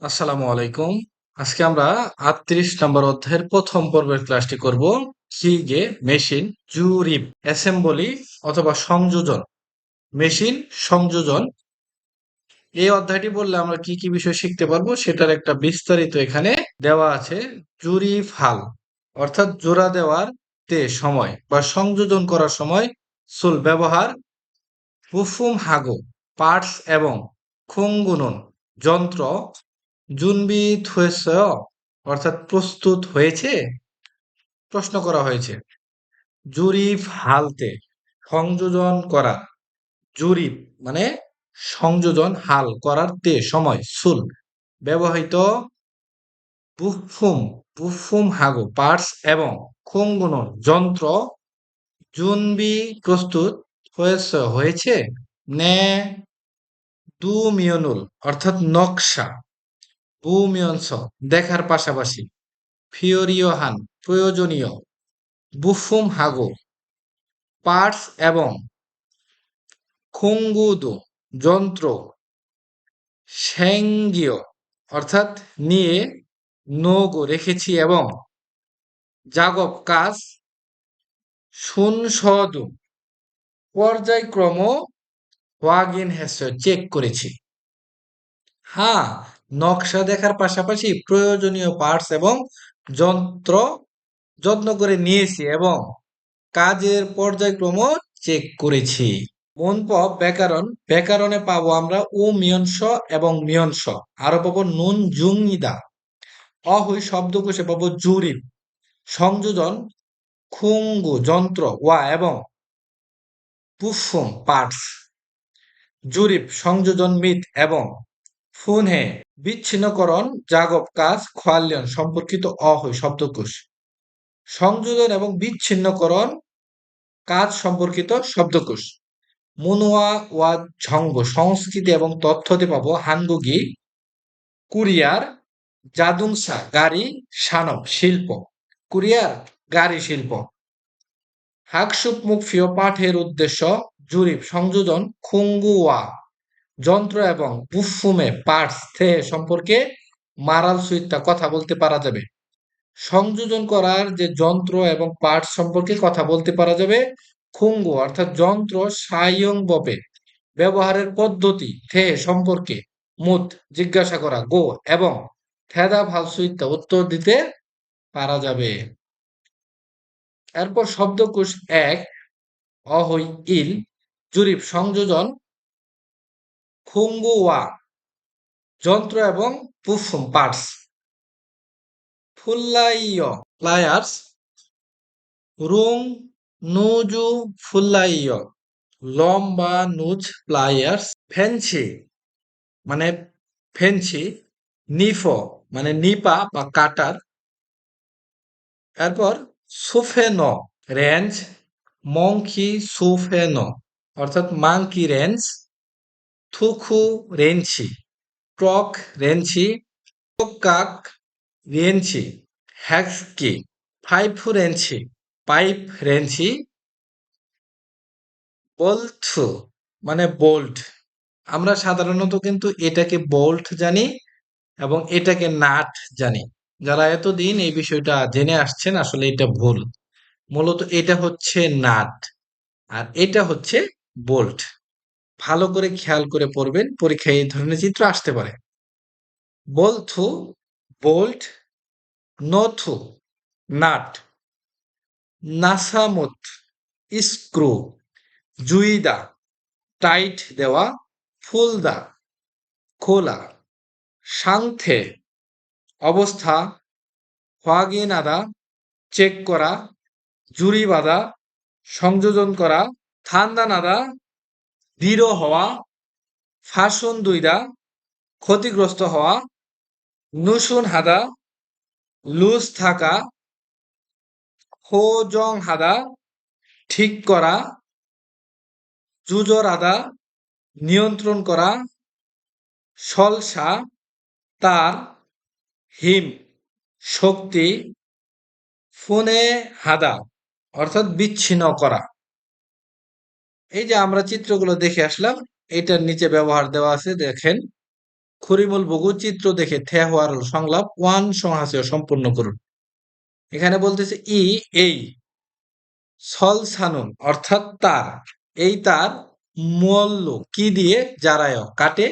আসসালামু আলাইকুম। আজকে আমরা ৩৮ নম্বর অধ্যায়ের প্রথম পর্বের ক্লাসটি করব। সিগে মেশিন জুরিপ অ্যাসেম্বলি অথবা সংযোজন। মেশিন সংযোজন এই অধ্যায়টি বললে আমরা কি কি বিষয় শিখতে পারবো সেটার একটা বিস্তারিত এখানে দেওয়া আছে। জুরিপ হাল অর্থাৎ জোড়া দেওয়ার তে সময় বা সংযোজন করার সময় সুল ব্যবহার, বুফুম হাগো পার্টস এবং খুঙ্গুনন যন্ত্র, জুনবিত হয়েছে অর্থাৎ প্রস্তুত হয়েছে প্রশ্ন করা হয়েছে। জুরিপ হালতে সংযোজন করা, জুরিপ মানে সংযোজন, হাল করার তে সময় সুল ব্যবহৃত, বুফুম বুফুম হাগো পার্টস এবং খুঙ্গুনন যন্ত্র, জুনবি প্রস্তুত হয়েছে নে দু মিয়নুল অর্থাৎ নকশা, বুমিয়ন্স দেখার পাশাপাশি, ফিওরিওহান প্রয়োজনীয়, বুফুম হাগো পার্টস এবং খুঙ্গুদো যন্ত্র, সেঙ্গীয় অর্থাৎ নিয়ে, নোগো রেখেছি এবং জাগব কাজ, সুনসদু পর্যায়ক্রম ওয়াগিন হেসে চেক করেছি। হ্যাঁ, নকশা দেখার পাশাপাশি প্রয়োজনীয় পার্টস এবং যন্ত্র যত্ন করে নিয়েছি এবং কাজের পর্যায়ক্রম চেক করেছি। মনপব ব্যাকরণ, ব্যাকরণে পাবো আমরা উ মিয়ংস এবং মিয়ংস, আরো পাবো নুন জুং ইদা। অহই শব্দকোষে পাবো জুরিপ সংযোজন, খুঙ্গু যন্ত্র ওয়া এবং পুফুম পার্টস। জুরিপ সংযোজন মিত এবং ফুনহে বিচ্ছিন্নকরণ জাগব কাজ খোয়ালিয়ন সম্পর্কিত অহই শব্দকোষ। সংযোজন এবং বিচ্ছিন্নকরণ কাজ সম্পর্কিত শব্দকোষ। মুনুয়া ওয়া ঝঙ্গ সংস্কৃতি এবং তথ্যতে পাবো হানগুগি, কুরিয়ার, জাদুংসা গাড়ি, সানব শিল্প, কুরিয়ার গাড়ি শিল্প। হাকসুপ মুখফিও পাঠের উদ্দেশ্য জুরিপ সংযোজন, খুঙ্গুয়া যন্ত্র এবং বুফুমে পার্টস থে সম্পর্কে মারাল সুইত্তা কথা বলতে পারা যাবে। সংযোজন করার যে যন্ত্র এবং পার্টস সম্পর্কে কথা বলতে পারা যাবে। খুঙ্গু অর্থাৎ যন্ত্র সায়ংববে ব্যবহারের পদ্ধতি থে সম্পর্কে মুত জিজ্ঞাসা করা গো এবং থেদা ভালসুইত্তা উত্তর দিতে পারা যাবে। এরপর শব্দকোষ এক, অহই ইল জুরিপ সংযোজন, খুঙ্গুয়া যন্ত্র এবং পুফুম পার্টস। ফুল্লাইয় প্লায়ার্স, রুং নুজু ফুল্লাইয় লম্বা নুজ প্লায়ার্স। ফেন্সি মানে ফেন্সি, নিফো মানে নিপা বা কাটার। এরপর সুফেনো রেঞ্জ, মংকি সুফেনো অর্থাৎ মাংকি রেঞ্জ, থুখু রেঞ্চি, ট্রক রেঞ্চি, কাক রেঞ্চি, হ্যাক্সকি, ফাইফু রেঞ্চি, পাইপ রেঞ্চি, বলথু মানে বোল্ট। আমরা সাধারণত কিন্তু এটাকে বোল্ট জানি এবং এটাকে নাট জানি। যারা এতদিন এই বিষয়টা জেনে আসছেন আসলে এটা ভুল। মূলত এটা হচ্ছে নাট আর এটা হচ্ছে বোল্ট। ভালো করে খেয়াল করে পড়বেন, পরীক্ষায় এই ধরনের চিত্র আসতে পারে। বলথু বোল্ট, নথু নাট, নাসামুত স্ক্রু, জুইদা টাইট দেওয়া, ফুলদা খোলা, সাংথে অবস্থা, হোয়াগিনাদা চেক করা, জুরি বাঁধা সংযোজন করা, থান্দানাদা দৃঢ় হওয়া, ফাসুন দুইদা ক্ষতিগ্রস্ত হওয়া, নুসুন হাদা লুজ থাকা, হোজং হাদা ঠিক করা, জুজর আদা নিয়ন্ত্রণ করা, সলসা তার, হিম শক্তি, ফোনে হাদা অর্থাৎ বিচ্ছিন্ন করা। এই যে আমরা চিত্রগুলো দেখে আসলাম, এটার নিচে ব্যবহার দেওয়া আছে দেখেন। খরিমুল বগু চিত্র দেখে থে হওয়ার সংলাপ ওয়ান সংহাসীয় সম্পূর্ণ করুন। এখানে বলতেছে এই সল সানুন অর্থাৎ তার, এই তার মল্ল কি দিয়ে জারায় কাটে,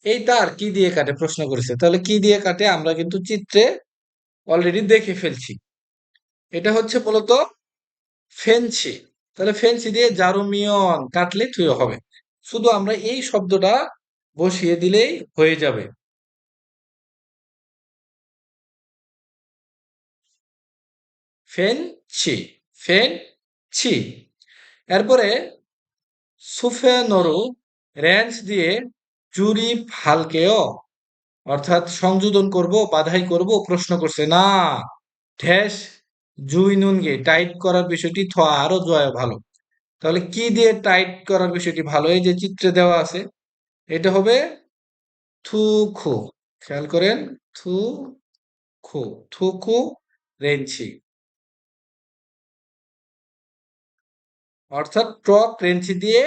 এই তার কি দিয়ে কাটে প্রশ্ন করেছে, তাহলে কি দিয়ে কাটে আমরা কিন্তু চিত্রে অলরেডি দেখে ফেলছি। এটা হচ্ছে মূলত ফেন্সি। তাহলে ফেন্সি দিয়ে জারুমিয়ন কাটলে তুই হবে, শুধু আমরা এই শব্দটা বসিয়ে দিলেই হয়ে যাবে। ফেনছি, ফেনছি। এরপরে সুফেনরু রেঞ্জ দিয়ে জুরি ফালকেও অর্থাৎ সংযোজন করব, বাধাই করব প্রশ্ন করছে না। ঠেস জুই নুনগে টাইট করার বিষয়টি আরো জয় ভালো। তাহলে কি দিয়ে টাইট করার বিষয়টি ভালো, এই যে চিত্রে দেওয়া আছে, এটা হবে থুখু। খেয়াল করেন, থুখু, থুকু রেঞ্চি, অর্থাৎ টক রেঞ্চি দিয়ে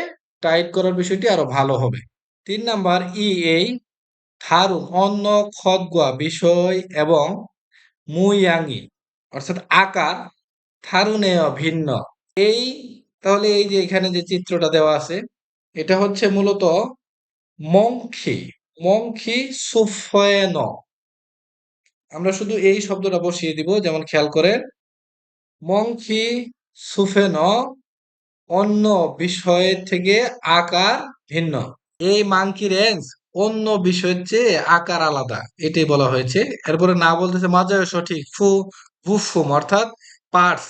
টাইট করার বিষয়টি আরো ভালো হবে। 3 নাম্বার এই থারুন অন্য খদগুয়া বিষয় এবং মুয়াঙ্গি অর্থাৎ আকার থারুনেয় ভিন্ন। এই তাহলে এই যে এখানে যে চিত্রটা দেওয়া আছে, এটা হচ্ছে মূলত মংখি, মংখি সুফেন। আমরা শুধু এই শব্দটা বসিয়ে দিব, যেমন খেয়াল করেন, মংখি সুফেন অন্য বিষয়ের থেকে আকার ভিন্ন। এই মাংকি রেঞ্জ অন্য বিষয়ের চেয়ে আকার আলাদা, এটাই বলা হয়েছে। এরপরে না বলতেছে মাজায় সঠিক বুফুম অর্থাৎ পার্টস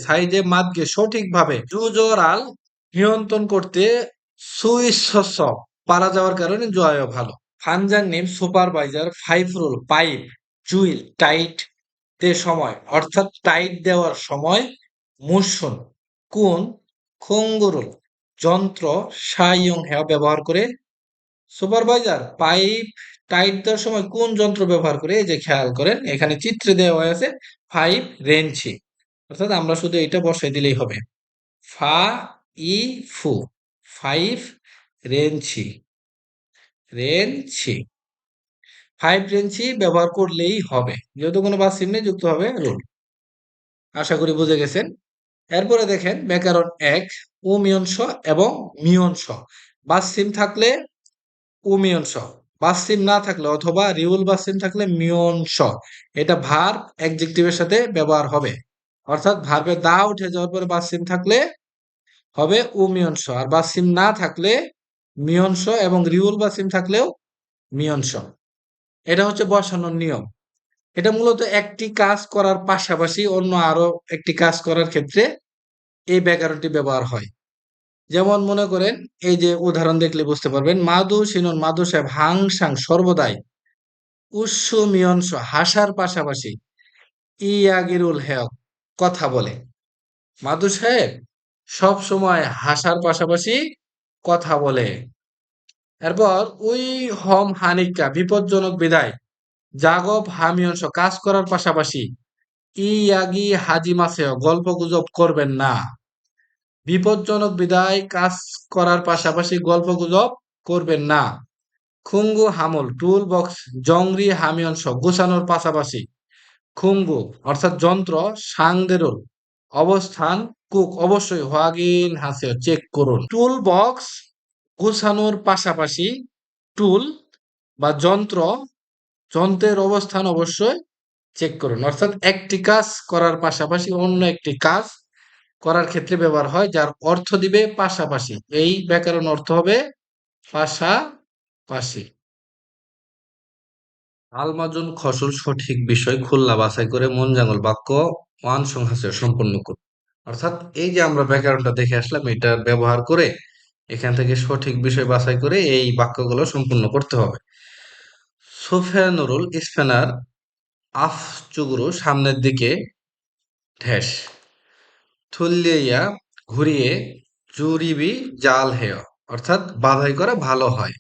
সাইজে মাদকে সঠিকভাবে জুজোরাল নিয়ন্ত্রণ করতে সুইস পারা যাওয়ার কারণে জয় ভালো। ফানজাং name supervisor five rule pipe জুইল টাইট তে সময় অর্থাৎ টাইট দেওয়ার সময় মুসুন কোন খঙ্গুরুল যন্ত্র সাইয়ং হ্যা ব্যবহার করে। সুপারভাইজার পাইপ টাইট দেওয়ার সময় কোন যন্ত্র ব্যবহার করে, এই যে খেয়াল করেন এখানে চিত্রে দেওয়া আছে ফাইভ রেঞ্চি, অর্থাৎ আমরা শুধু এটা বসাই দিলেই হবে। ফা ই ফু ফাইভ রেঞ্চি, রেঞ্চি, ফাইভ রেঞ্চি ব্যবহার করলেই হবে, যেহেতু কোনো বাস চিহ্নে যুক্ত হবে রুল। আশা করি বুঝে গেছেন। এরপরে দেখেন ব্যাকরণ 1 উমিয়ংস এবং মিয়ংস। বাসসিম থাকলে উমিয়ংস, বাসসিম না থাকলে অথবা রিউল বাসসিম থাকলে মিয়ংস। এটা ভার্ব অ্যাডজেক্টিভের সাথে ব্যবহার হবে, অর্থাৎ ভার্বে দা উঠে যাওয়ার পরে বাসসিম থাকলে হবে উমিয়ংস, আর বাসসিম না থাকলে মিয়ংস, এবং রিউল বাসসিম থাকলেও মিয়ংস। এটা হচ্ছে বসানোর নিয়ম। এটা মূলত একটি কাজ করার পাশাপাশি অন্য আরো একটি কাজ করার ক্ষেত্রে এই ব্যাকরণটি ব্যবহার হয়। যেমন মনে করেন, এই যে উদাহরণ দেখলে বুঝতে পারবেন, মাদু সিনন মাদু সাহেব হাংসাং সর্বদাই উৎসু মিয়ংস হাসার পাশাপাশি ইয়াগিরুল হেয় কথা বলে। মাদু সাহেব সব সময় হাসার পাশাপাশি কথা বলে। এরপর উই হম হানিকা বিপজ্জনক বিদায় জাগব হামিয়ংস কাজ করার পাশাপাশি ইয়াগি হাজিমাসেও গল্প গুজব করবেন না। বিপজ্জনক বিদায় কাজ করার পাশাপাশি গল্প গুজব করবেন না। খুঙ্গু হামল টুল বক্স জংরি হামিয়ংস গোছানোর পাশাপাশি খুঙ্গু অর্থাৎ যন্ত্র সাংদেরুল অবস্থান কুক অবশ্যই হোয়াগিন হাসে চেক করুন। টুল বক্স গোছানোর পাশাপাশি টুল বা যন্ত্রের অবস্থান অবশ্যই চেক করুন, অর্থাৎ একটি কাজ করার পাশাপাশি অন্য একটি কাজ করার ক্ষেত্রে ব্যবহার হয়, যার অর্থ দিবে পাশাপাশি। এই ব্যাকরণ অর্থ হবে পাশাপাশি। আলমাজন খসল সঠিক বিষয় খুলনা বাছাই করে মন জাঙ্গল বাক্য ওয়ান সংহাসে সম্পন্ন করুন। অর্থাৎ এই যে আমরা ব্যাকরণটা দেখে আসলাম, এটার ব্যবহার করে এখান থেকে সঠিক বিষয় বাছাই করে এই বাক্যগুলো সম্পূর্ণ করতে হবে। সোফিয়ানুরুল স্পেনার আফ চুগুরু সামনের দিকে ঢেস থুল্লিয়া ঘুরিয়ে জুরিবি জাল হেয় অর্থাৎ বাধাই করা ভালো হয়।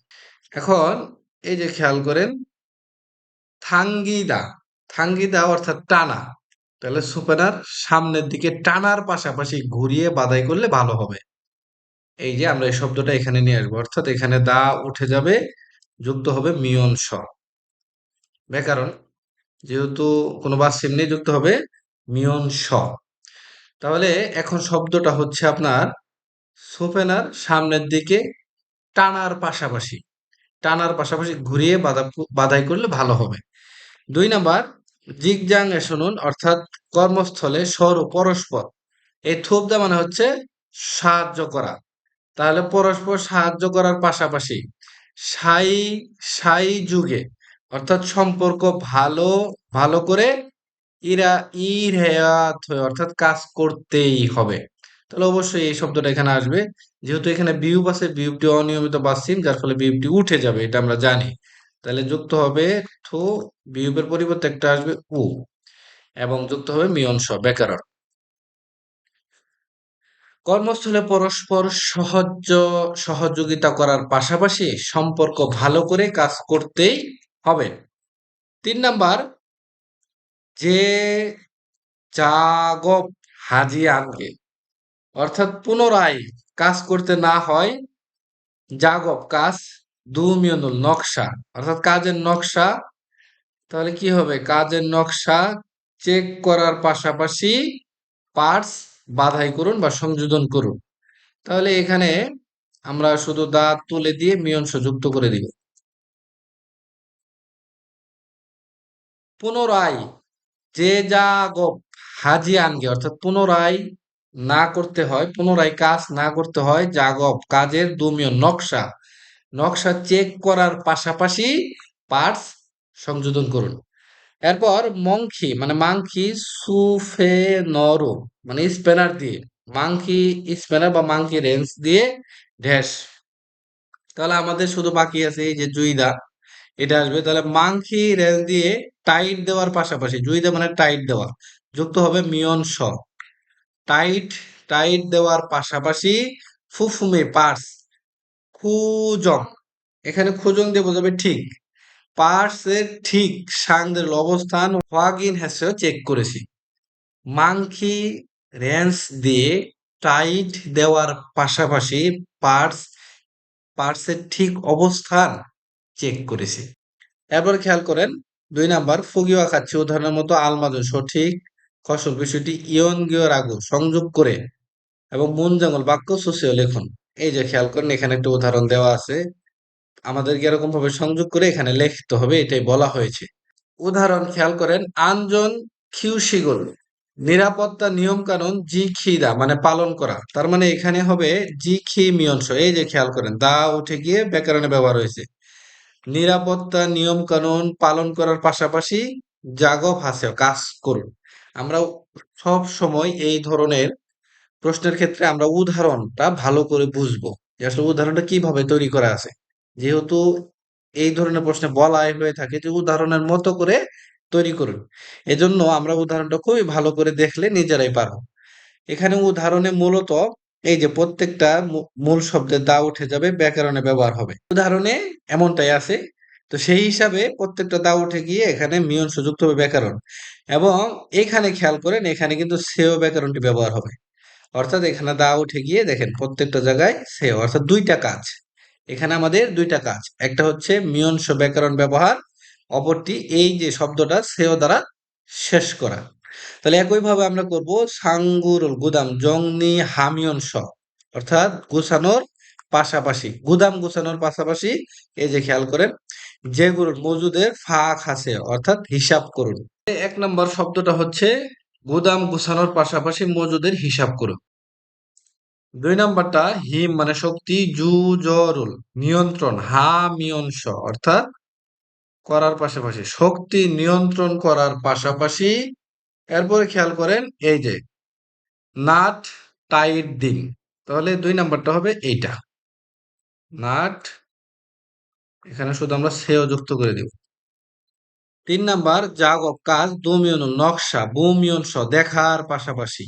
এখন এই যে খেয়াল করেন, থাঙ্গিদা, থাঙ্গিদা অর্থাৎ টানা, তাহলে সুপেনার সামনের দিকে টানার পাশাপাশি ঘুরিয়ে বাধাই করলে ভালো হবে। এই যে আমরা এই শব্দটা এখানে নিয়ে আসবো, অর্থাৎ এখানে দা উঠে যাবে, যুক্ত হবে মিয়ন স। ব্যাকরণ, যেহেতু কোনো বাচ্চিহ্ন নেই, যুক্ত হবে মিয়ন স। তাহলে এখন শব্দটা হচ্ছে আপনার সোফেনার সামনের দিকে টানার পাশাপাশি, টানার পাশাপাশি ঘুরিয়ে বাধাই করলে ভালো হবে। 2 নাম্বার, জিগজাং শুনুন, অর্থাৎ কর্মস্থলে স্বর ও পরস্পর। এই থুবদা মানে হচ্ছে সাহায্য করা। তাহলে পরস্পর সাহায্য করার পাশাপাশি সাই সাই যুগে, অর্থাৎ সম্পর্ক ভালো ভালো করে ইরা ইর হেয়াত হয়ে, অর্থাৎ কাজ করতেই হবে। তাহলে অবশ্যই এই শব্দটা এখানে আসবে। যেহেতু এখানে বিয়োগ আছে, বিয়োগটি অনিয়মিত বাচ্চিহ্ন, যার ফলে বিয়োগটি উঠে যাবে, এটা আমরা জানি। তাহলে যুক্ত হবে থু, বিয়োগের পরিবর্তে একটা আসবে উ, এবং যুক্ত হবে মিয়ন স। ব্যাকরণ, কর্মস্থলে পরস্পর সহযোগিতা করার পাশাপাশি সম্পর্ক ভালো করে কাজ করতেই হবে। 3 নাম্বার, যে জাগব হাজি আনগে, অর্থাৎ পুনরায় কাজ করতে না হয়। জাগব কাজ, দুমিয়নুল নকশা, অর্থাৎ কাজের নকশা। তাহলে কি হবে? কাজের নকশা চেক করার পাশাপাশি পার্টস বাধাই করুন বা সংযোজন করুন। তাহলে এখানে আমরা শুধু দাঁত তুলে দিয়ে মিয়ংস যুক্ত করে দিব। পুনরায় যে জাগব হাজি আনগে, অর্থাৎ পুনরায় না করতে হয়, পুনরায় কাজ না করতে হয়। জাগব কাজের, দুমিয়ন নকশা, নকশা চেক করার পাশাপাশি পার্টস সংযোজন করুন। এরপর মংখি মানে মাংকি, সুফে নরো মানে স্প্যানার দিয়ে, মাংকি স্প্যানার বা মাংকি রেঞ্জ দিয়ে ড্যাশ। তাহলে আমাদের শুধু বাকি আছে এই যে জুইদা, এটা আসবে। তাহলে মাংকি রেঞ্জ দিয়ে টাইট দেওয়ার পাশাপাশি, জুইদা মানে টাইট দেওয়া, যুক্ত হবে মিয়ন স। টাইট, টাইট দেওয়ার পাশাপাশি ফুফুমে পার্স, খুজং, এখানে খুজং দিয়ে বোঝাবে ঠিক। পার্সের ঠিক সাংদের অবস্থান হোয়াগিন হ্যাসেও চেক করেছি। মাংকি রেঞ্জ দিয়ে টাইট দেওয়ার পাশাপাশি পার্স, পার্সের ঠিক অবস্থান চেক করেছি। এরপর খেয়াল করেন 2 নাম্বার, ফুগিওয়া খাচ্ছি উদাহরণের মতো আলমাজন সঠিক ফসল বিষয়টি ইয়ন গিয় রাগু সংযোগ করে এবং মুনজাঙ্গল বাক্য সুসিও লিখুন। এই যে খেয়াল করেন, এখানে একটা উদাহরণ দেওয়া আছে, আমাদেরকে এরকম ভাবে সংযোগ করে এখানে লিখতে হবে, এটাই বলা হয়েছে। উদাহরণ খেয়াল করেন, আনজন খিউশিগল, নিরাপত্তা নিয়ম কানুন জি খিদা মানে পালন করা। তার মানে এখানে হবে জি খি মিয়ংস। এই যে খেয়াল করেন, দা উঠে গিয়ে ব্যাকরণে ব্যবহার হয়েছে। নিরাপত্তা নিয়ম কানুন পালন করার পাশাপাশি জাগো ভাষায় কাজ করুন। আমরা সব সময় এই ধরনের প্রশ্নের ক্ষেত্রে আমরা উদাহরণটা ভালো করে বুঝবো, যে আসলে উদাহরণটা কিভাবে তৈরি করা আছে। যেহেতু এই ধরনের প্রশ্নে বলাই হয়ে থাকে যে উদাহরণের মতো করে তৈরি করুন, এজন্য আমরা উদাহরণটা খুবই ভালো করে দেখলে নিজেরাই পারবো। এখানে উদাহরণে মূলত এই যে প্রত্যেকটা মূল শব্দের দা উঠে যাবে, ব্যাকরণে ব্যবহার হবে। উদাহরণে এমনটাই আছে। তো সেই হিসাবে প্রত্যেকটা দা উঠে গিয়ে এখানে মিয়ন যুক্ত হবে ব্যাকরণ। এবং এখানে খেয়াল করেন, এখানে কিন্তু সেও ব্যাকরণটি ব্যবহার হবে। অর্থাৎ এখানে দা উঠে গিয়ে দেখেন প্রত্যেকটা জায়গায় সেও, অর্থাৎ 2টা কাজ। এখানে আমাদের 2টা কাজ, একটা হচ্ছে মিয়ংস ব্যাকরণ ব্যবহার, অপরটি এই যে শব্দটা সেও দ্বারা শেষ করা। তাহলে একইভাবে আমরা করব সাঙ্গুরুল গুদাম জংনি হামিয়ন স, অর্থাৎ গুছানোর পাশাপাশি, গুদাম গুছানোর পাশাপাশি। এই যে খেয়াল করেন, যেগুলোর মজুদের ফাঁক আছে, অর্থাৎ হিসাব করুন। 1 নম্বর শব্দটা হচ্ছে গুদাম গুছানোর পাশাপাশি মজুদের হিসাব করুন। 2 নম্বরটা হিম মানে শক্তি, জু জরুল নিয়ন্ত্রণ, হা মিয়ন স, অর্থাৎ করার পাশাপাশি, শক্তি নিয়ন্ত্রণ করার পাশাপাশি। এরপরে খেয়াল করেন এই যে নাট টাইট দিন। তাহলে 2 নম্বরটা হবে এইটা, নাট, এখানে শুধু আমরা সেও যুক্ত করে দিব। 3 নাম্বার, জাগব কাজ, দুমিয়ন নকশা, বুমিয়ন স দেখার পাশাপাশি,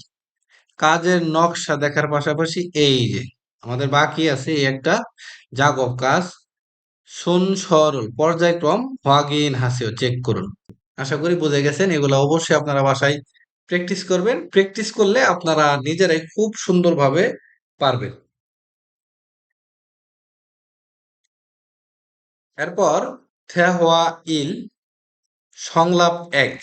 কাজের নকশা দেখার পাশাপাশি। এই যে আমাদের বাকি আছে এই একটা জাগব কাজ, শুন সরল পর্যায়ক্রম হোয়াগিন হাসিও চেক করুন। আশা করি বুঝে গেছেন। এগুলো অবশ্যই আপনারা বাসায় প্র্যাকটিস করবেন। প্র্যাকটিস করলে আপনারা নিজেরাই খুব সুন্দরভাবে পারবেন। এরপর থেহওয়া ইল সংলাপ ১।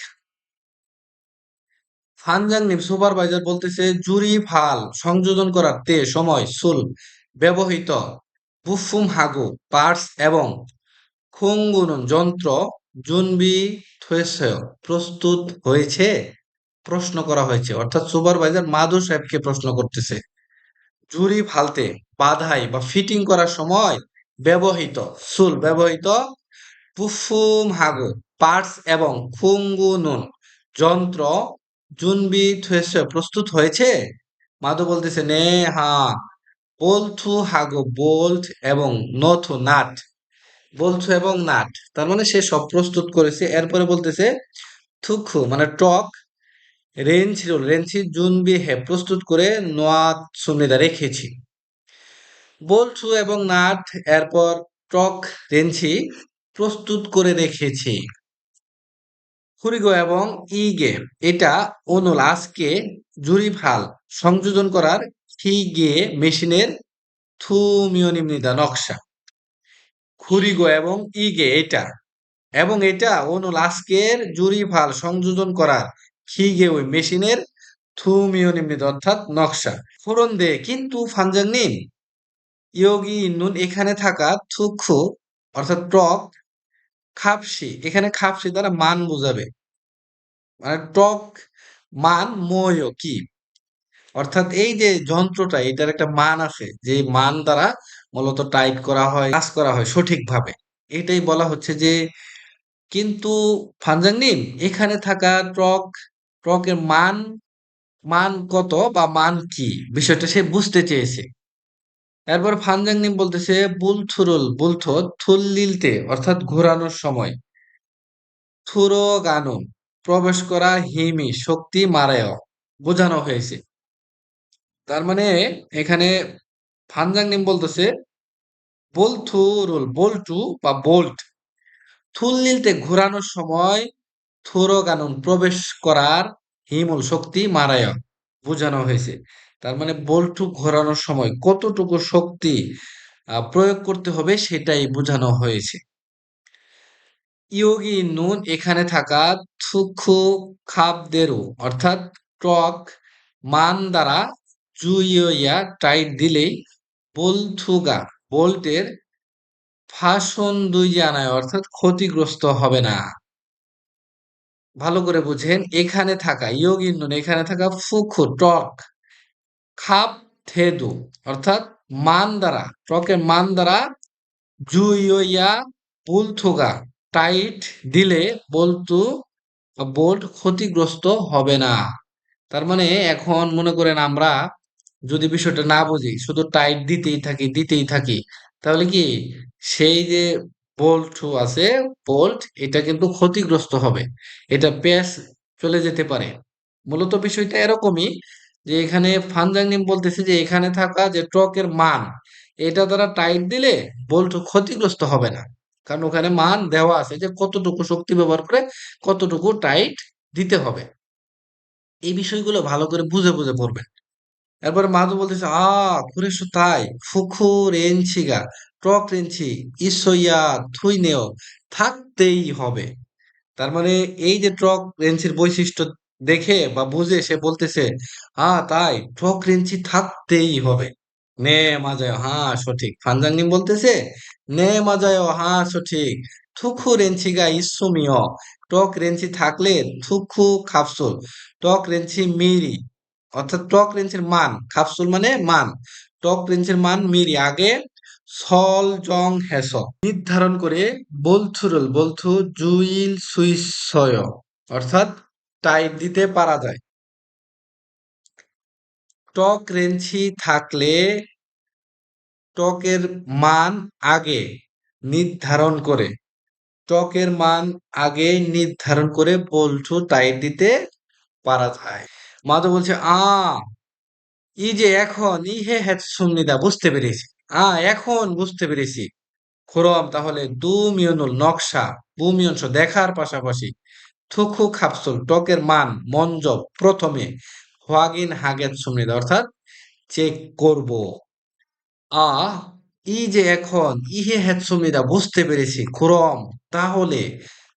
ফানজাংনিম সুপারভাইজার বলতেছে জুরি ফাল সংযোজন করার তে সময় সুল ব্যবহৃত বুফুম হাগু পার্টস এবং খুঙ্গুনুন যন্ত্র জুনবি থুয়েসেও প্রস্তুত হয়েছে প্রশ্ন করা হয়েছে, অর্থাৎ সুপারভাইজার মাদু সাহেবকে প্রশ্ন করতেছে জুরি ফালতে বাধাই বা ফিটিং করার সময় ব্যবহৃত সুল ব্যবহৃত পুফুম হাগু পার্টস এবং খুঙ্গুনুন যন্ত্র জুনবি থুয়েসে প্রস্তুত হয়েছে। মাদু বলতেছে নে হ্যাঁ বলথু হাগু বোল্ট এবং নথু নাট বলথু এবং নাট, তার মানে সে সব প্রস্তুত করেছে। এরপরে বলতেছে থুকু মানে টক রেঞ্চি জুনবি হে প্রস্তুত করে নোয়াত সুমিদা রেখেছি। বলছু এবং নাট এরপর টক রেঞ্চি প্রস্তুত করে রেখেছি। হুরিগো এবং ইগে এটা অনুল আজকে জুরি ভাল সংযোজন করার গে মেশিনের থুমিয়নিমনিদা নকশা। খুরিগো এবং ইগে এটা এবং এটা অনুল আজকের জুরি ভাল সংযোজন করার গে ওই মেশিনের থুমিয়নিমনিদা অর্থাৎ নকশা। ফোরন দে কিন্তু ফানজাংনিম ইয়োগি ইন্নুন এখানে থাকা থুকু অর্থাৎ টক খাপসি, এখানে খাপসি দ্বারা মান বোঝাবে, মানে টক মান ময় কি, অর্থাৎ এই যে যন্ত্রটা এটার একটা মান আছে যে মান দ্বারা মূলত টাইট করা হয় কাজ করা হয় সঠিকভাবে, এটাই বলা হচ্ছে যে কিন্তু ফানজাংনিম এখানে থাকা ট্রকের মান মান কত বা মান কি বিষয়টা সে বুঝতে চেয়েছে। এরপর ফানজাংনিম বলতেছে বুলথ থুল্লিলতে অর্থাৎ ঘোরানোর সময় থুরো গানু প্রবেশ করা হিমি শক্তি মারায় বোঝানো হয়েছে। তার মানে এখানে ফানজাংনিম বলতেছে বল্টু বা বোল্ট থুল্লিলতে ঘোরানোর সময় থুরো গানুন প্রবেশ করার হিমুল শক্তি মারায় বোঝানো হয়েছে। তার মানে বল্টু ঘোরানোর সময় কতটুকু শক্তি প্রয়োগ করতে হবে সেটাই বোঝানো হয়েছে। ইয়োগি নুন এখানে থাকা থুকু খাবদেরু অর্থাৎ টক মান দ্বারা জুইয়া টাইট দিলেই বলথুগা বোল্টের ফাসন দুই জানায় অর্থাৎ ক্ষতিগ্রস্ত হবে না। ভালো করে বুঝেন, এখানে থাকা ইয়োগি নুন এখানে থাকা ফুকু টক খাপ থেদু অর্থাৎ মান দ্বারা টকের মান দ্বারা জুইয়া বুলথুগা টাইট দিলে বলতু বোল্ট ক্ষতিগ্রস্ত হবে না। তার মানে এখন মনে করেন আমরা যদি বিষয়টা না বুঝি শুধু টাইট দিতেই থাকি তাহলে কি সেই যে বোল্ট আছে বোল্ট এটা কিন্তু ক্ষতিগ্রস্ত হবে, এটা পেস চলে যেতে পারে। মূলত বিষয়টা এরকমই যে এখানে ফানজাংনিম বলতেছে যে এখানে থাকা যে টর্কের মান এটা দ্বারা টাইট দিলে বোল্ট ক্ষতিগ্রস্ত হবে না, কারণ ওখানে মান দেওয়া আছে যে কতটুকু শক্তি ব্যবহার করে কতটুকু টাইট দিতে হবে। এই বিষয়গুলো ভালো করে বুঝে বুঝে পড়বেন। এরপরে মাধু বলতেছে কুরেশো তাই ফুকু রেঞ্চিগা টক রেঞ্চি ইসইয়া থুইনেও থাকতেই হবে। তার মানে এই যে ট্রক রেঞ্চির বৈশিষ্ট্য দেখে বা বুঝে সে বলতেছে তাই ট্রক রেঞ্চি থাকতেই হবে। নে মাজায় সঠিক। ফানজাংনিম বলতেছে নে মাজায় সঠিক। থুকু রেঞ্চিগা ইসুমিয় টক রেঞ্চি থাকলে থুকু খাপসুল টক রেঞ্চি মিরি অর্থাৎ টক রেঞ্চের মান খাপসুল মানে মান টক রেঞ্চের মান মিরি আগে সল জং হেস নির্ধারণ করে বলথু জুইল সুইসয় অর্থাৎ টাইট দিতে পারা যায়। টক রেঞ্চি থাকলে টকের মান আগে নির্ধারণ করে টকের মান আগে নির্ধারণ করে বল্টু টাইট দিতে পারা যায়। মাধব বলছে ই যে এখন ইহে হ্যাঁ সুন্নিদা বুঝতে পেরেছি, এখন বুঝতে পেরেছি। খোরম তাহলে দুমিয়নুল নকশা ভূমিয়ংশ দেখার পাশাপাশি থুকু খাপসুল টকের মান মঞ্জ প্রথমে হোয়াগিন হাগেন সুমনিদা অর্থাৎ চেক করব। আ ই যে এখন ইহে হেৎসুমিদা বুঝতে পেরেছি খুরম তাহলে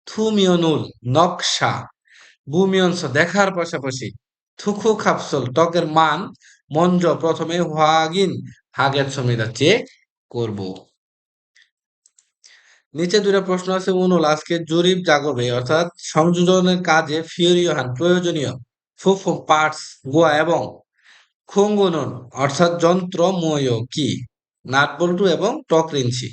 থুমিয়নুল নকশা বুমিয়ংশ দেখার পাশাপাশি থুকু খাপসল ত্বকের মান মঞ্জ প্রথমে হোয়াগিন হাগের সমিদা চেক করব। নিচে দুটো প্রশ্ন আছে উনুল আজকে জরিপ জাগবে অর্থাৎ সংযোজনের কাজে ফিওরিয়হান প্রয়োজনীয় ফুফু পার্টস গোয়া এবং খুঙ্গুনুন অর্থাৎ যন্ত্র ময় কি নাট বল্টু এবং টক রেঞ্চি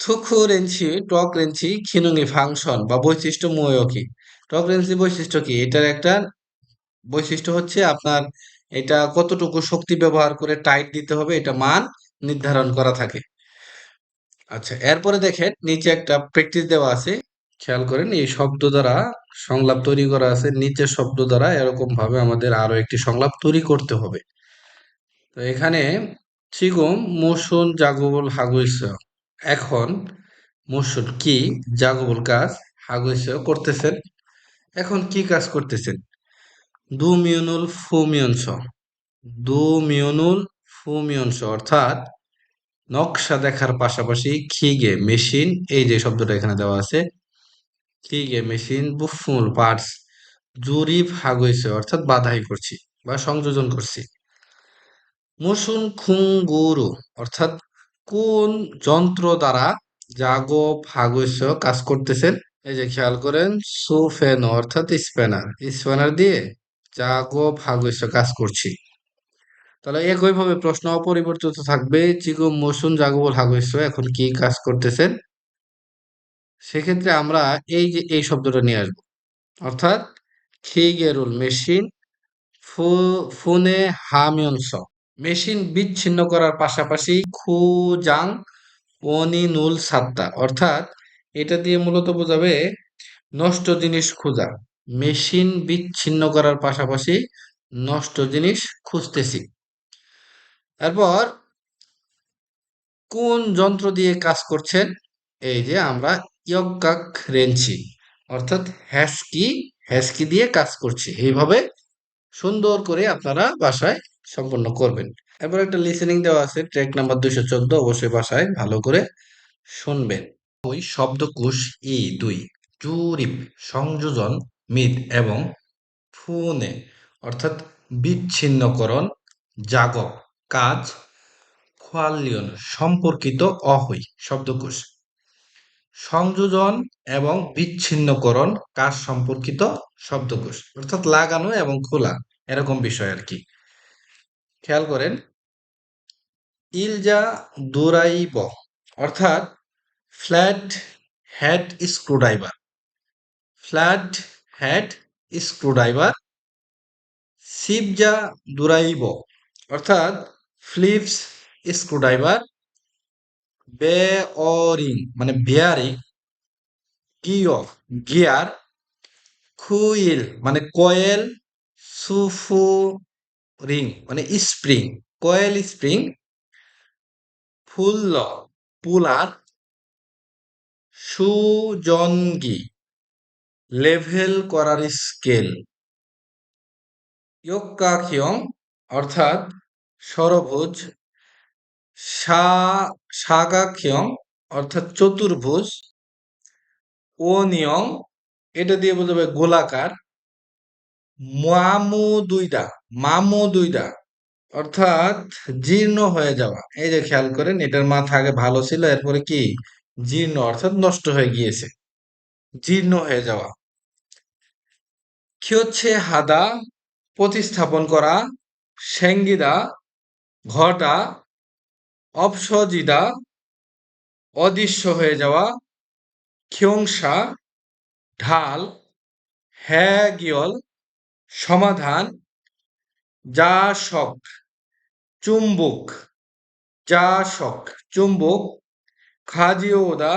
থুকু রেঞ্চি টক রেঞ্চি খিনুঙ্গি ফাংশন বা বৈশিষ্ট্য ময় কি টক রেঞ্চি বৈশিষ্ট্য কি এটার একটা বৈশিষ্ট্য হচ্ছে আপনার এটা কতটুকু শক্তি ব্যবহার করে টাইট দিতে হবে এটা মান নির্ধারণ করা থাকে। আচ্ছা এরপরে দেখেন নিচে একটা প্র্যাকটিস দেওয়া আছে খেয়াল করেন এই শব্দ দ্বারা সংলাপ তৈরি করা আছে নিচের শব্দ দ্বারা এরকম ভাবে আমাদের আরো একটি সংলাপ তৈরি করতে হবে। তো এখানে চিগম মুসুন জাগবল হাগুইস এখন মুসুন কি জাগবল কাজ হাগুইস করতেছেন এখন কি কাজ করতেছেন দু মিউনুল ফুমিয়নস দু মিউনুল ফুমিয়নস অর্থাৎ নকশা দেখার পাশাপাশি খিগে মেশিন এই যে শব্দটা এখানে দেওয়া আছে খিগে মেশিন বুফুল পার্টস জুরিপ হাগুইছে অর্থাৎ বাধাই করছি বা সংযোজন করছি মুসুন খুঙ্গুরু অর্থাৎ কোন যন্ত্র দ্বারা জাগো হাগুইছ কাজ করতেছেন এই যে খেয়াল করেন সুফেনো অর্থাৎ স্প্যানার স্প্যানার দিয়ে জাগো হাগুইছ কাজ করছি তাহলে একইভাবে প্রশ্ন অপরিবর্তিত থাকবে চিকু মসুন জাগবুল হাগুইছো এখন কি কাজ করতেছেন সেক্ষেত্রে আমরা এই যে এই শব্দটা নিয়ে আসবো অর্থাৎ খিগেরুল মেশিন ফুনে হামিয়নস মেশিন বিচ্ছিন্ন করার পাশাপাশি খুজাং অনিনুল সাত্তা অর্থাৎ এটা দিয়ে মূলত বোঝাবে নষ্ট জিনিস খোঁজা মেশিন বিচ্ছিন্ন করার পাশাপাশি নষ্ট জিনিস খুঁজতেছি এরপর কোন যন্ত্র দিয়ে কাজ করছেন এই যে আমরা ইয়ক্কাক রেঞ্চি অর্থাৎ হ্যাস্কি হ্যাস্কি দিয়ে কাজ করছি এইভাবে সুন্দর করে আপনারা বাসায় সম্পন্ন করবেন এরপর একটা লিসেনিং দেওয়া আছে ট্র্যাক নাম্বার 214 অবশ্যই বাসায় ভালো করে শুনবেন ওই শব্দকোষ ই দুই জুরিপ সংযোজন মিদ এবং ফুনে অর্থাৎ বিচ্ছিন্নকরণ জাগক কাজ খোয়ালিয়ন সম্পর্কিত অহই শব্দকোষ সংযোজন এবং বিচ্ছিন্নকরণ কাজ সম্পর্কিত শব্দকোষ অর্থাৎ লাগানো এবং খোলা এরকম বিষয় আর কি খেয়াল করেন ইলজা দুরাইব অর্থাৎ flat head screwdriver flat head screwdriver সিবজা দুরাইব অর্থাৎ ফ্লিপস স্ক্রুড্রাইভার বেঅরিং মানে বেয়ারিং গিয় গিয়ার খুইল মানে কয়েল সুফু রিং মানে স্প্রিং কয়েল স্প্রিং ফুল্ল পুলার সুজনগি লেভেল করার স্কেল ইয়োক্কাখিয়ং অর্থাৎ ষড়ভুজ সাগাখিয়ং অর্থাৎ চতুর্ভুজ ওনিয়ং এটা দিয়ে বোঝাবে গোলাকার মামুদুইদা মামুদুইদা অর্থাৎ জীর্ণ হয়ে যাওয়া এই যে খেয়াল করেন এটার মাথা আগে ভালো ছিল এরপরে কি জীর্ণ অর্থাৎ নষ্ট হয়ে গিয়েছে জীর্ণ হয়ে যাওয়া কি হচ্ছে হাদা প্রতিস্থাপন করা সেঙ্গিদা ঘটা অপসজিদা অদৃশ্য হয়ে যাওয়া খিয়ংসা ঢাল হ্যাগিয়ল সমাধান যা শক চুম্বক যা শক চুম্বক খাজিওদা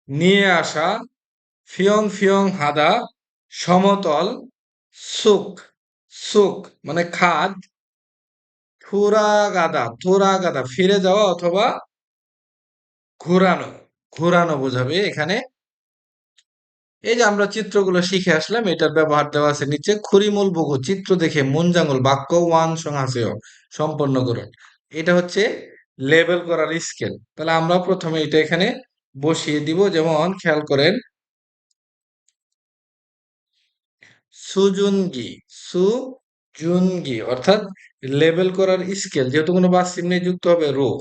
নিয়ে আসা ফিয়ং ফিয়ং হাদা সমতল সুক সুক মানে খাদ থোরা গাদা ফিরে যাওয়া অথবা ঘোরানো ঘোরানো বোঝাবে এখানে এই যে আমরা চিত্রগুলো শিখে আসলাম এটার ব্যবহার দেওয়া আছে নিচে খুরিমুল বগু চিত্র দেখে মুনজাঙ্গল বাক্য ওয়ান সংহাসেয় সম্পন্ন করুন এটা হচ্ছে লেবেল করার স্কেল। তাহলে আমরা প্রথমে এটা এখানে বসিয়ে দিব। যেমন খেয়াল করেন, সুজুনগি, সুজুনগি অর্থাৎ লেবেল করার স্কেল, যেহেতু কোনো বাস চিহ্নে যুক্ত হবে রো,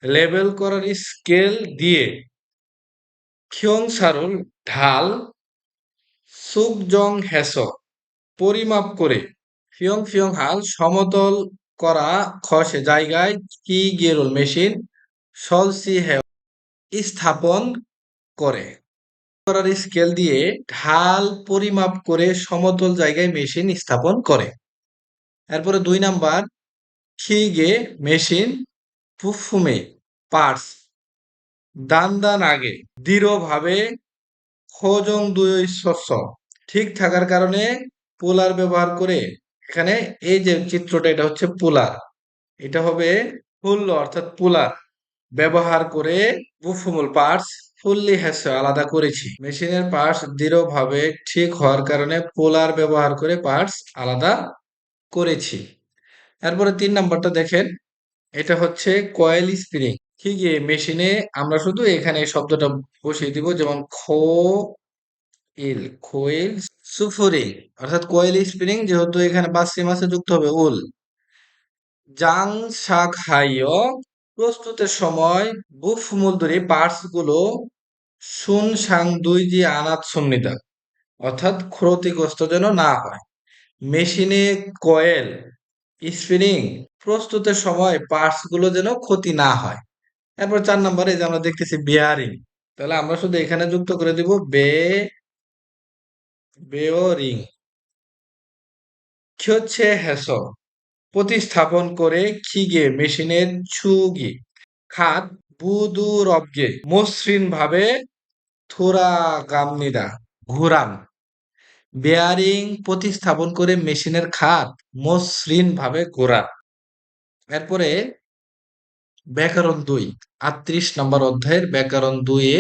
লেবেল করার স্কেল দিয়ে খিয়ংসারুল ঢাল সুকজং হেস পরিমাপ করে ফিয়ং ফিয়ং হাল সমতল করা খসে জায়গায় কি গেরুল মেশিন সলসি হে স্থাপন করে। করার স্কেল দিয়ে ঢাল পরিমাপ করে সমতল জায়গায় মেশিন স্থাপন করে। এরপরে 2 নাম্বার, খিগে মেশিন ফুফুমে পার্টস দান দান আগে দৃঢ়ভাবে খোজং দুই শস্য ঠিক থাকার কারণে পোলার ব্যবহার করে, এখানে এই যে চিত্রটা এটা হচ্ছে পোলার, এটা হবে ফুল অর্থাৎ পোলার ব্যবহার করে বুফুমুল পার্টস ফুললি হ্যাস আলাদা করেছি। মেশিনের পার্টস দৃঢ়ভাবে ঠিক হওয়ার কারণে পোলার ব্যবহার করে পার্টস আলাদা করেছি। এরপরে 3 নাম্বারটা দেখেন, এটা হচ্ছে কয়েল স্প্রিং। ঠিক মেশিনে আমরা শুধু এখানে এই শব্দটা বসিয়ে দিব, যেমন খোয়েল সুফুরি অর্থাৎ কোয়েল স্প্রিং, যেহেতু এখানে পার্সি মাসে যুক্ত হবে উল। জাং শাক হাইয় প্রস্তুতের সময় বুফ মূলধরি পার্টস গুলো সুন সাং দুই জি আনাত সুন্নিতা অর্থাৎ ক্ষতিগ্রস্ত যেন না হয়। মেশিনে কয়েল স্প্রিং প্রস্তুতের সময় পার্টস গুলো যেন ক্ষতি না হয়। এরপর 4 নম্বরে যে আমরা দেখতেছি বেয়ারিং, তাহলে আমরা শুধু এখানে যুক্ত করে দিব বেওরিং। কি হচ্ছে হ্যাস প্রতিস্থাপন করে খিগে মেশিনের ছুগি খাত বুদুরবগে মসৃণ ভাবে থোরা গামনিদা ঘুরান। বেয়ারিং প্রতিস্থাপন করে মেশিনের খাত মসৃণ ভাবে ঘোরান। এরপরে ব্যাকরণ 2, 38 নম্বর অধ্যায়ের ব্যাকরণ 2 এ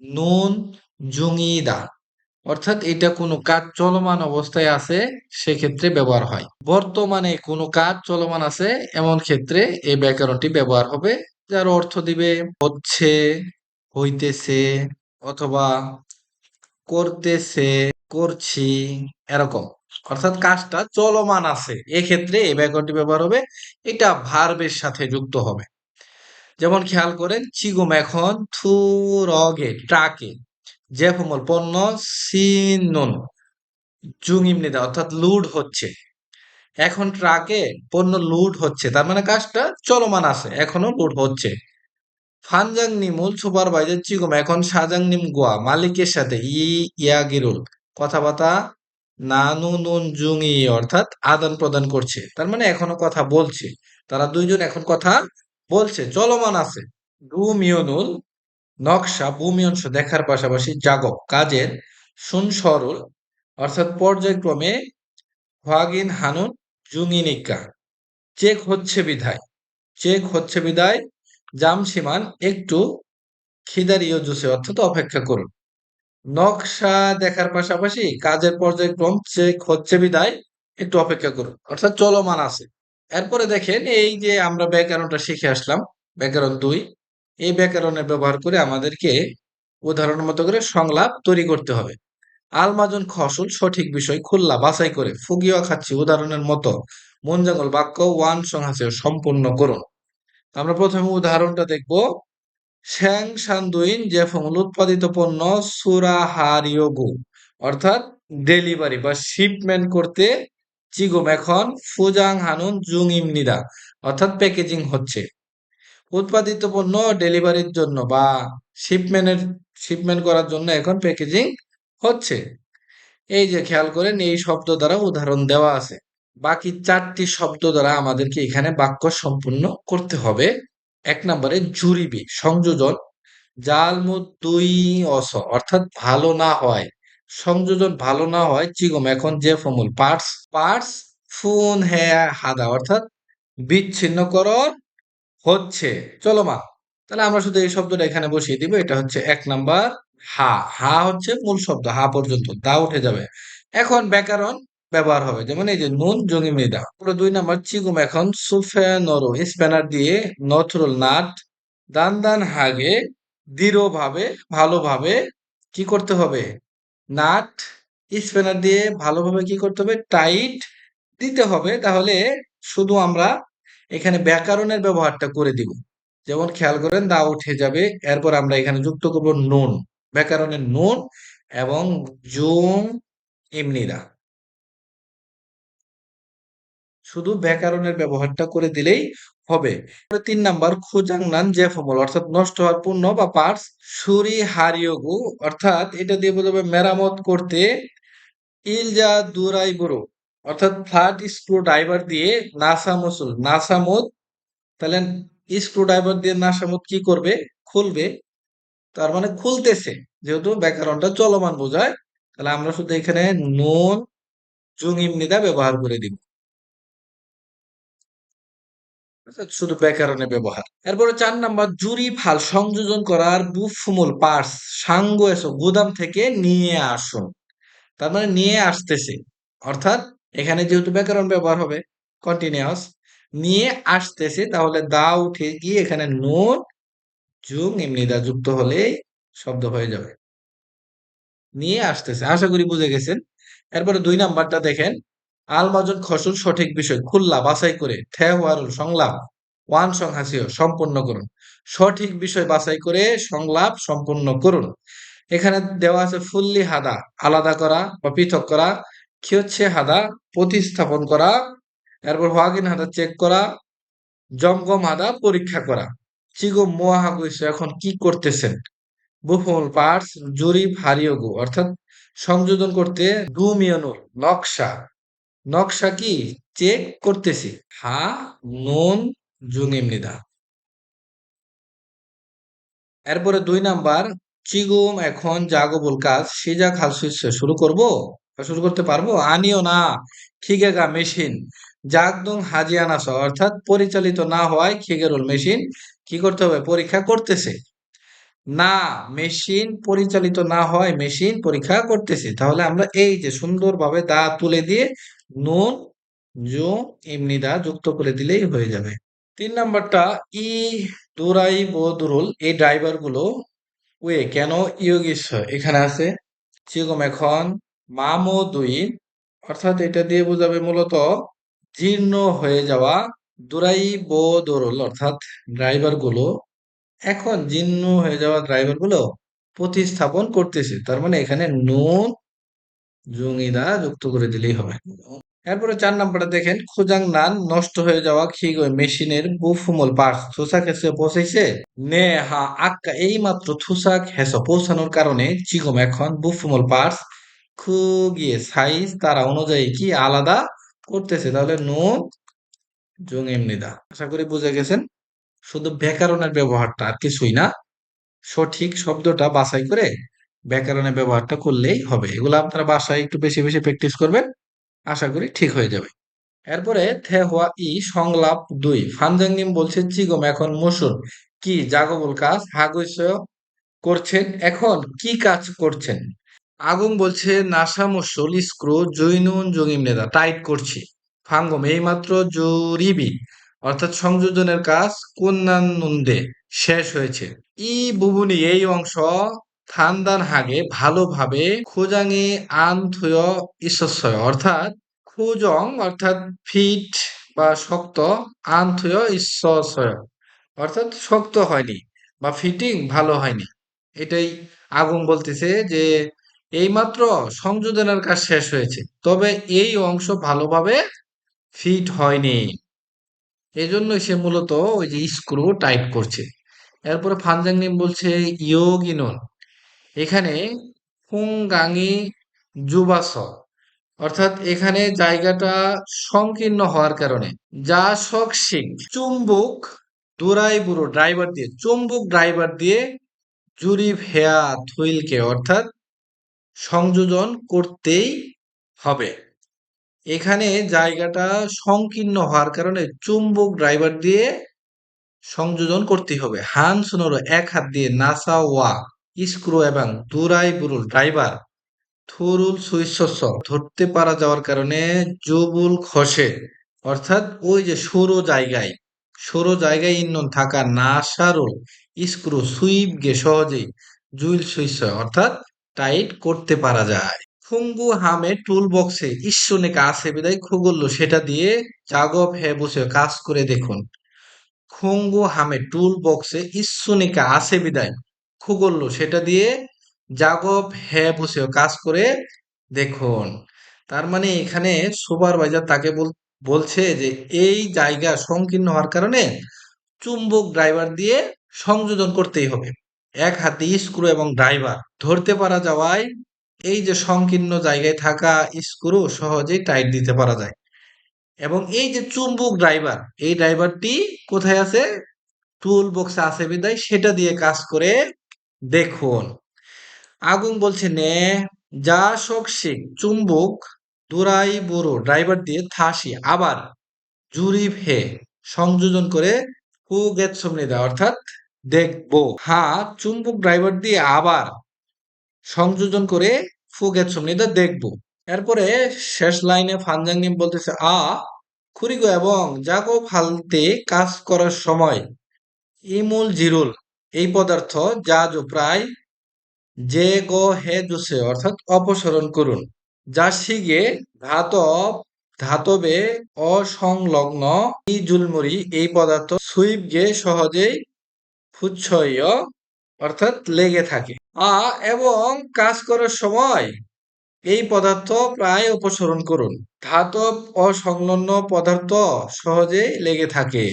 নুন জুঙিদা অর্থাৎ এটা কোনো কাজ চলমান অবস্থায় আছে সেক্ষেত্রে ব্যবহার হয়। বর্তমানে কোনো কাজ চলমান আছে এমন ক্ষেত্রে এই ব্যাকরণটি ব্যবহার হবে, যার অর্থ দিবে হচ্ছে, হইতেছে, অথবা করতেছে, করছি, এরকম। অর্থাৎ কাজটা চলমান আছে, এক্ষেত্রে এই ব্যাকরণটি ব্যবহার হবে। এটা ভার্বের সাথে যুক্ত হবে। যেমন খেয়াল করেন, চিগুম এখন থু রগে ট্রাকে যে ফমল পণ্য সিনুন জুঙিমনিদা অর্থাৎ লুড হচ্ছে। এখন ট্রাকে পণ্য লুড হচ্ছে, তার মানে কাজটা চলমান আছে, এখনো লুড হচ্ছে। ফানজাংনিমুল সুপারভাইজার চিগুম এখন সাজাংনিম গোয়া মালিকের সাথে ইয়াগিরুল কথাবার্তা নানু নুন জুঙি অর্থাৎ আদান প্রদান করছে, তার মানে এখনো কথা বলছে, তারা দুইজন এখন কথা বলছে, চলমান আছে। ডু মিয়নুল নকশা ভূমি অংশ দেখার পাশাপাশি জাগক কাজের সুনসরল অর্থাৎ পর্যায়ক্রমে হোয়াগিন হানুন জুঙিনিকা চেক হচ্ছে বিধায় জামসিমান একটু খিদারিও জুসে অর্থাৎ অপেক্ষা করুন। নকশা দেখার পাশাপাশি কাজের পর্যায়ক্রম চেক হচ্ছে বিধায় একটু অপেক্ষা করুন অর্থাৎ চলমান আছে। এরপরে দেখেন, এই যে আমরা ব্যাকরণটা শিখে আসলাম, ব্যাকরণ 2, এই ব্যাকরণের ব্যবহার করে আমাদেরকে উদাহরণের মতো করে সংলাপ তৈরি করতে হবে। আলমাজন খসুল সঠিক বিষয় খুল্লা বাছাই করে ফুগিয়া খাচ্ছি উদাহরণের মতো মনজাঙ্গল বাক্য ওয়ান সংহাসে সম্পূর্ণ করুন। আমরা প্রথমে উদাহরণটা দেখব। শ্যাং সান্দুইন যে ফমুল উৎপাদিত পণ্য সুরাহারিয়োগু অর্থাৎ ডেলিভারি বা শিপমেন্ট করতে চিগুম এখন ফুজাং হানুন জুং ইমনিদা অর্থাৎ প্যাকেজিং হচ্ছে। উৎপাদিত পণ্য ডেলিভারির জন্য বা শিপমেন্ট করার জন্য এখন প্যাকেজিং হচ্ছে। এই যে খেয়াল করেন, এই শব্দ দ্বারা উদাহরণ দেওয়া আছে। বাকি 4টি শব্দ দ্বারা আমাদেরকে এখানে বাক্য সম্পূর্ণ করতে হবে। 1 নম্বরে জুরিবি সংযোজন জালমুদ দুই অর্থাৎ ভালো না হয়, সংযোজন ভালো না হয় চিগম এখন যে ফমুল পার্টস ফুন হ্যা হাদা অর্থাৎ বিচ্ছিন্নকরণ হচ্ছে, চলমান। তাহলে আমরা শুধু এই শব্দটা এখানে বসিয়ে দিব। এটা হচ্ছে 1 নাম্বার। হা হচ্ছে মূল শব্দ, হা পর্যন্ত দা উঠে যাবে। এখন ব্যাকরণ ব্যবহার হবে, যেমন এই যে নুন জঙ্গি মৃদা। পুরো 2 নম্বর, চিগুম এখন সুফে নরো স্প্যানার দিয়ে নথরুল নাট দান দান হাগে দৃঢ়ভাবে ভালোভাবে কি করতে হবে, নাট স্প্যানার দিয়ে ভালোভাবে কি করতে হবে, টাইট দিতে হবে। তাহলে শুধু আমরা এখানে ব্যাকরণের ব্যবহারটা করে দিব। যেমন খেয়াল করেন, দা উঠে যাবে, এরপর আমরা এখানে যুক্ত করব নুন, ব্যাকরণের নুন এবং জুম এমনিরা, শুধু ব্যাকরণের ব্যবহারটা করে দিলেই হবে। 3 নাম্বার, খুজাংনান জেফমল অর্থাৎ নষ্ট হওয়ার পণ্য বা পার্টস, সুরি হারিয়োগু অর্থাৎ এটা দিয়ে বোঝাবে মেরামত করতে, ইলজা দুরাই বুড়ো অর্থাৎ ফ্ল্যাট স্ক্রু ড্রাইভার দিয়ে নাসা মসুল নাসামুদ, তাহলে স্ক্রু ড্রাইভার দিয়ে নাসামুদ কি করবে, খুলবে, তার মানে খুলতেছে, যেহেতু ব্যাকরণটা চলমান বোঝায়, তাহলে আমরা শুধু এখানে নুন জুং ইমনিদা ব্যবহার করে দিব, অর্থাৎ শুধু ব্যাকরণের ব্যবহার। এরপরে 4 নাম্বার, জুরি ফাল সংযোজন করার বুফমূল পার্টস সাঙ্গ এসো গুদাম থেকে নিয়ে আসুন, তার মানে নিয়ে আসতেছে, অর্থাৎ এখানে যেহেতু ব্যাকরণ ব্যবহার হবে কন্টিনিউয়াস, নিয়ে আসতেছে, তাহলে দা উঠে গিয়ে এখানে নুন জুং এমনিদা যুক্ত হলেই শব্দ হয়ে যাবে, নিয়ে আসতেছে। আশা করি বুঝে গেছেন। এরপরে 2 নাম্বারটা দেখেন, আলমাজন খসুল সঠিক বিষয় খুল্লা বাছাই করে থেওয়ারুল সংলাপ ওয়ান সংহাসিও সম্পন্ন করুন, সঠিক বিষয় বাছাই করে সংলাপ সম্পন্ন করুন। এখানে দেওয়া আছে ফুল্লি হাদা আলাদা করা বা পৃথক করা, কি হচ্ছে হাদা প্রতিস্থাপন করা, এরপর হোয়াগিন হাদা চেক করা, জমগম হাদা পরীক্ষা করা। চিগো মোয়াহাগুইস এখন কি করতেছেন, বুফল পার্টস জরিপ হারিয়োগু অর্থাৎ সংযোজন করতে, ডুমিয়নুর নকশা, নকশা কি চেক করতেছি, হা নুন জুং এমনিদা। এরপরে 2 নাম্বার, চিগুম এখন জাগবুল কাজ সিজা খাল শুরু করব বা শুরু করতে পারবো, আনিও না খিগেগা মেশিন জাগদুং হাজিয়ানাস অর্থাৎ পরিচালিত না হওয়ায় খিগেরুল মেশিন কি করতে হবে, পরীক্ষা করতেছে, না মেশিন পরিচালিত না হয় মেশিন পরীক্ষা করতেছে। তাহলে আমরা এই যে সুন্দরভাবে দা তুলে দিয়ে নুন জুং এমনি দা যুক্ত করে দিলেই হয়ে যাবে। 3 নাম্বারটা, ই দুরাই বদরুল এই ড্রাইভার গুলো ওয়ে কেন ইয়োগিস এখানে আছে, চিগম এখন মামো দুই অর্থাৎ এটা দিয়ে বোঝাবে মূলত জীর্ণ হয়ে যাওয়া, দুরাই বদরুল অর্থাৎ ড্রাইভার গুলো এখন জীর্ণ হয়ে যাওয়া ড্রাইভার গুলো প্রতিস্থাপন করতেছে, তার মানে এখানে নুন জুঙিদা যুক্ত করে দিলেই হবে। এরপরে 4 নাম্বারটা দেখেন, খুজাং নান নষ্ট হয়ে যাওয়া খিগো মেশিনের বুফুমল পার্টস থুসাক হেসে পৌঁছেছে, নে হা আক্কা এই মাত্র থুসাক হেসে পৌঁছানোর কারণে চিগম এখন বুফুমল পার্টস খুগিয়ে সাইজ তারা অনুযায়ী কি আলাদা করতেছে। তাহলে নুন জুং এমনিদা, আশা করি বুঝে গেছেন। শুধু ব্যাকরণের ব্যবহারটা আর কিছুই না, সঠিক শব্দটা বাছাই করে ব্যাকরণের ব্যবহারটা করলেই হবে। এগুলো আপনারা বাসায় একটু বেশি বেশি প্র্যাকটিস করবেন, আশা করি ঠিক হয়ে যাবে। এরপরে থে হুয়া ই সংলাপ 2, ফানজাংনিম বলছে চিগম এখন মসুর কি জাগবুল কাজ হাগুইস করছেন, এখন কি কাজ করছেন, আগুন বলছে নাসা মসুল স্ক্রু জৈনুন জঙ্গিম নেদা টাইট করছি, ফাঙ্গম এইমাত্র জরিবি অর্থাৎ সংযোজনের কাজ কুন্নানুন্দে শেষ হয়েছে, ই বুবুনি এই অংশ থান্দান হাগে ভালোভাবে খোজাঙে আনথুয় ঈশ্বর অর্থাৎ খুজং অর্থাৎ ফিট বা শক্ত, আনথুয় ঈশ্বর অর্থাৎ শক্ত হয়নি বা ফিটিং ভালো হয়নি। এটাই আগুন বলতেছে যে এইমাত্র সংযোজনের কাজ শেষ হয়েছে, তবে এই অংশ ভালোভাবে ফিট হয়নি, এজন্য সে মূলত ওই যে স্ক্রু টাইট করছে। এরপরে ফানজাংনিম বলছে ইয়োগিনন এখানে ফুংগাঙি জুবাস অর্থাৎ এখানে জায়গাটা সংকীর্ণ হওয়ার কারণে যা শক্সিক চুম্বক দুরাই বুড়ো ড্রাইভার দিয়ে চুম্বক ড্রাইভার দিয়ে জুরি ভেয়া থুইলকে অর্থাৎ সংযোজন করতেই হবে। এখানে জায়গাটা সংকীর্ণ হওয়ার কারণে চুম্বক ড্রাইভার দিয়ে সংযোজন করতে হবে। হান সোনোরো এক হাত দিয়ে নাসা ওয়া স্ক্রু এবং দুরাই বুড়ো ড্রাইভার থুরুল সুইসস ধরতে পারা যাওয়ার কারণে জবুল খসে, অর্থাৎ ওই যে সরু জায়গায় ইন্ধন থাকা নাসারুল স্ক্রু সুইপ গে সহজেই জুইল সুইস অর্থাৎ টাইট করতে পারা যায়। খুঙ্গু হামে টুল বক্সে ঈশ্বনিকা আছে বিদায় খুগুল্লো সেটা দিয়ে জাগব হে বসে কাজ করে দেখুন। খুঙ্গু হামে টুল বক্সে ঈশ্বনিকা আছে বিদায় খুগল্লো সেটা দিয়ে জাগব হে বসে কাজ করে দেখুন। তার মানে এখানে সুপারভাইজার তাকে বলছে যে এই জায়গা সংকীর্ণ হওয়ার কারণে চুম্বক ড্রাইভার দিয়ে সংযোজন করতেই হবে। এক হাতে স্ক্রু এবং ড্রাইভার ধরতে পারা যাওয়ায় এই যে সংকীর্ণ জায়গায় থাকা স্ক্রু সহজেই টাইট দিতে পারা যায়। এবং এই যে চুম্বক ড্রাইভার, এই ড্রাইভারটি কোথায় আছে? টুল বক্সে আছে বিদায় সেটা দিয়ে কাজ করে দেখুন। আগুন বলছে নে যা শোকশিক চুম্বক দুরাই বুড়ো ড্রাইভার দিয়ে থাসি আবার জুরিপ হে সংযোজন করে হু গেট সমনে দেয় অর্থাৎ দেখবো। হ্যাঁ, চুম্বক ড্রাইভার দিয়ে আবার সংযোজন করে ফু গেট সমনে দেয় দেখবো। এরপরে শেষ লাইনে ফানজাং নিম বলতেছে খুরিগো এবং জাগো ফালতে কাজ করার সময় ইমুল জিরুল এই পদার্থ জাজো প্রায় যে গো হে জুসে অর্থাৎ অপসারণ করুন। জাসিগে ধাতবে অসংলগ্ন ই জুলমুরি এই পদার্থ সুইপ গে সহজেই ফুচ্ছয় অর্থাৎ লেগে থাকে। এবং কাজ করার সময় এই পদার্থ প্রায় অপসারণ করুন। ধাতব অসংলগ্ন পদার্থ সহজেই লেগে থাকে।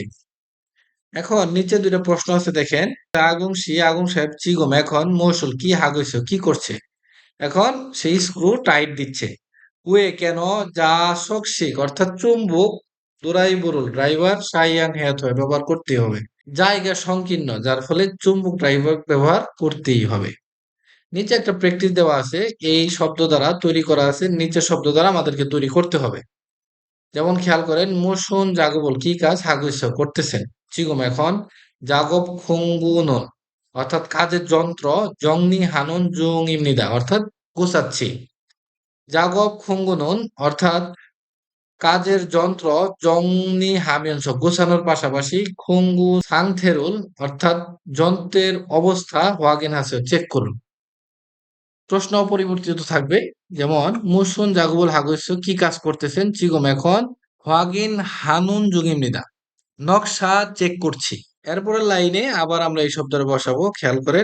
এখন নিচে দুটো প্রশ্ন আছে দেখেন। আগুন সাহেব চিগম এখন মৌসুল কি হাগইছ কি করছে? এখন সেই স্ক্রু টাইট দিচ্ছে। উয়ে কেন যা শোকশিক অর্থাৎ চুম্বক দুরাই বুরুল ড্রাইভার সাইয়াং হ্যাত হয় ব্যবহার করতেই হবে। জায়গা সংকীর্ণ যার ফলে চুম্বক ড্রাইভার ব্যবহার করতেই হবে। নিচে একটা প্র্যাকটিস দেওয়া আছে, এই শব্দ দ্বারা তৈরি করা আছে, নিচের শব্দ দ্বারা আমাদেরকে তৈরি করতে হবে। যেমন খেয়াল করেন মুসুন জাগবল কি কাজ হাগুইস করতেছেন। চিগম এখন জাগব খুঙ্গুনন অর্থাৎ কাজের যন্ত্র জংনি হানুন জুং ইমনিদা অর্থাৎ গোছাচ্ছি। জাগব খুঙ্গুনন অর্থাৎ কাজের যন্ত্র জংনি হামিয়ংস গোছানোর পাশাপাশি খুঙ্গু সাংথেরুল অর্থাৎ যন্ত্রের অবস্থা ওয়াগেন হাসে চেক করুন। প্রশ্ন অপরিবর্তিত থাকবে, যেমন মুসুন জাগবুল হাগুইস কি কাজ করতেছেন? চিগম এখন হোয়াগিন হানুন জুগিমনিদা নকশা চেক করছি। এরপরের লাইনে আবার আমরা এই শব্দটা বসাবো, খেয়াল করে।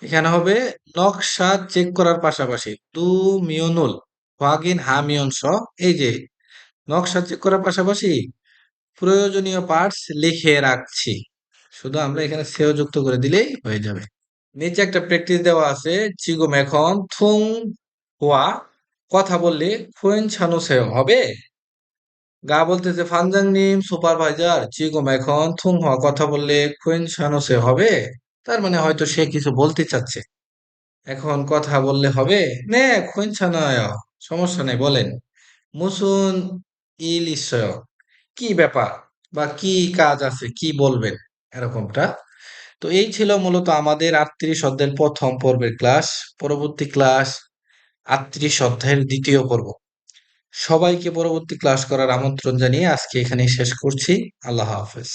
এখানে হবে নকশা চেক করার পাশাপাশি দু মিয়নুল হোয়াগিন হামিয়ন স এই যে নকশা চেক করার পাশাপাশি প্রয়োজনীয় পার্টস লিখে রাখছি। শুধু আমরা এখানে সেও যুক্ত করে দিলেই হয়ে যাবে। নিচে একটা প্র্যাকটিস দেওয়া আছে, চিগম এখন থুং হুয়া কথা বললে ফুয়েন ছানো সেও হবে। গা বলতেছে ফানজাং নিম সুপারভাইজার চিগম এখন থুং হুয়া কথা বললে ফুয়েন ছানো সে হবে। তার মানে হয়তো সে কিছু বলতে চাচ্ছে, এখন কথা বললে হবে। নে ফুয়েন ছানায় সমস্যা নেই বলেন। মুসুন ইলিশয় কি ব্যাপার বা কি কাজ আছে কি বলবেন, এরকমটা। তো এই ছিল মূলত আমাদের ৩৮ অধ্যায়ের প্রথম পর্বের ক্লাস। পরবর্তী ক্লাস ৩৮ অধ্যায়ের দ্বিতীয় পর্ব। সবাইকে পরবর্তী ক্লাস করার আমন্ত্রণ জানিয়ে আজকে এখানেই শেষ করছি। আল্লাহ হাফেজ।